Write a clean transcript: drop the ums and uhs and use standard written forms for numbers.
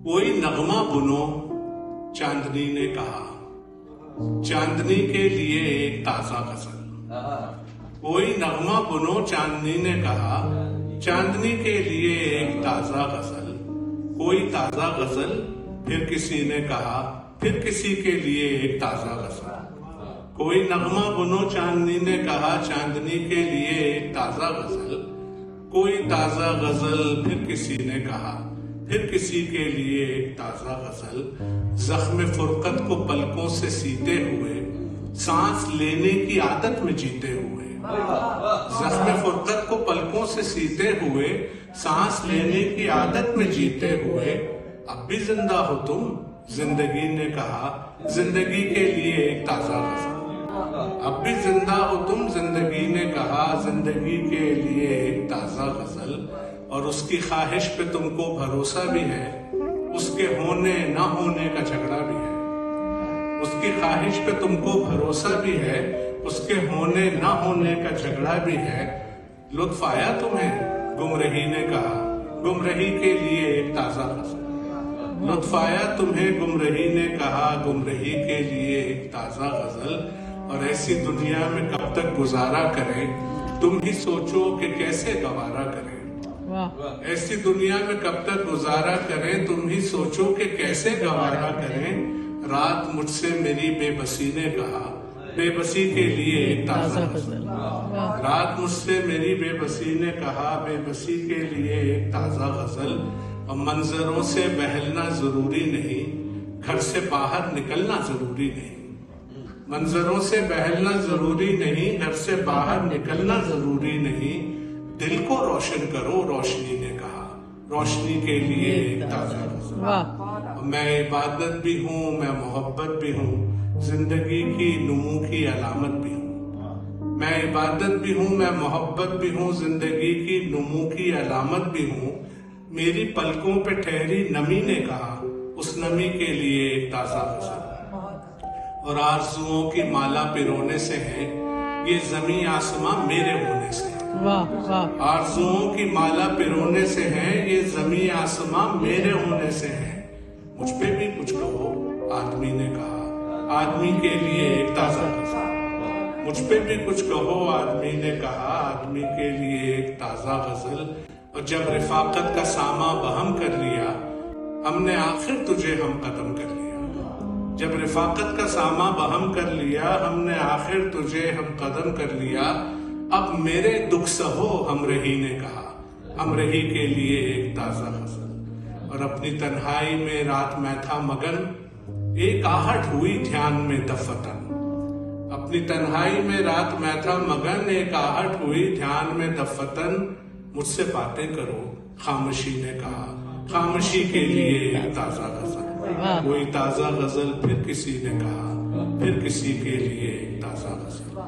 کوئی نغمہ بنو چاندنی نے کہا، چاندنی کے لیے ایک تازہ غزل۔ کوئی نغمہ بنو چاندنی نے کہا، چاندنی کے لیے ایک تازہ غزل۔ کوئی تازہ غزل پھر کسی نے کہا، پھر کسی کے لیے ایک تازہ غزل۔ کوئی نغمہ بنو چاندنی نے کہا، چاندنی کے لیے ایک تازہ غزل۔ کوئی تازہ غزل پھر کسی نے کہا، پھر کسی کے لیے ایک تازہ غزل۔ زخم فرقت کو پلکوں سے سیتے ہوئے، سانس لینے کی عادت میں جیتے ہوئے۔ زخم فرقت کو پلکوں سے سیتے ہوئے، سانس لینے کی عادت میں جیتے ہوئے۔ اب بھی زندہ ہو تم، زندگی نے کہا، زندگی کے لیے ایک تازہ غزل۔ اب بھی زندہ ہو تم، زندگی نے کہا، زندگی کے لیے ایک تازہ غزل۔ اور اس کی خواہش پہ تم کو بھروسہ بھی ہے، اس کے ہونے نہ ہونے کا جھگڑا بھی ہے۔ اس کی خواہش پہ تم کو بھروسہ بھی ہے، اس کے ہونے نہ ہونے کا جھگڑا بھی ہے۔ لطف آیا تمہیں، گمرہی نے کہا، گمرہی کے لیے ایک تازہ غزل۔ لطف آیا تمہیں، گمرہی نے کہا، گمرہی کے لیے ایک تازہ غزل۔ اور ایسی دنیا میں کب تک گزارا کریں، تم ہی سوچو کہ کیسے گوارا کریں۔ ایسی دنیا میں کب تک گزارا کریں، تم ہی سوچو کہ کیسے گوارا کریں۔ رات مجھ سے میری بے بسی نے کہا، بے بسی کے لیے ایک تازہ غزل۔ رات مجھ سے میری بے بسی نے کہا، بے بسی کے لیے ایک تازہ غزل۔ اور منظروں سے بہلنا ضروری نہیں، گھر سے باہر نکلنا ضروری نہیں۔ منظروں سے بہلنا ضروری نہیں، گھر سے باہر نکلنا ضروری نہیں۔ دل کو روشن کرو، روشنی نے کہا، روشنی کے لیے ایک تازہ غزل۔ میں عبادت بھی ہوں، میں محبت بھی ہوں، زندگی کی نمو کی علامت بھی ہوں۔ میں عبادت بھی ہوں، میں محبت بھی ہوں، زندگی کی نمو کی علامت بھی ہوں۔ میری پلکوں پہ ٹھہری نمی نے کہا، اس نمی کے لیے ایک تازہ غزل۔ اور آرزوؤں کی مالا پرونے سے ہے، یہ زمین آسماں میرے ہونے سے ہے۔ آرزوؤں کی مالا پرونے سے ہے، یہ زمین آسماں میرے ہونے سے ہے۔ مجھ پہ بھی کچھ کہو، آدمی نے کہا، آدمی کے لیے ایک تازہ غزل۔ مجھ پہ بھی کچھ کہو، آدمی نے کہا، آدمی کے لیے ایک تازہ غزل۔ اور جب رفاقت کا ساماں بہم کر لیا، ہم نے آخر تجھے ہم قدم کر لیا۔ جب رفاقت کا ساماں بہم کر لیا، ہم نے آخر تجھے ہم قدم کر لیا۔ اب میرے دکھ سہو، ہمرہی نے کہا، ہمرہی کے لیے ایک تازہ غزل۔ اور اپنی تنہائی میں رات میں تھا مگن، ایک آہٹ ہوئی دھیان میں دفتن۔ اپنی تنہائی میں رات میں تھا مگن، ایک آہٹ ہوئی دھیان میں دفتن۔ مجھ سے باتیں کرو، خاموشی نے کہا، خاموشی کے لیے ایک تازہ غزل۔ کوئی تازہ غزل پھر کسی نے کہا، پھر کسی کے لیے ایک تازہ غزل۔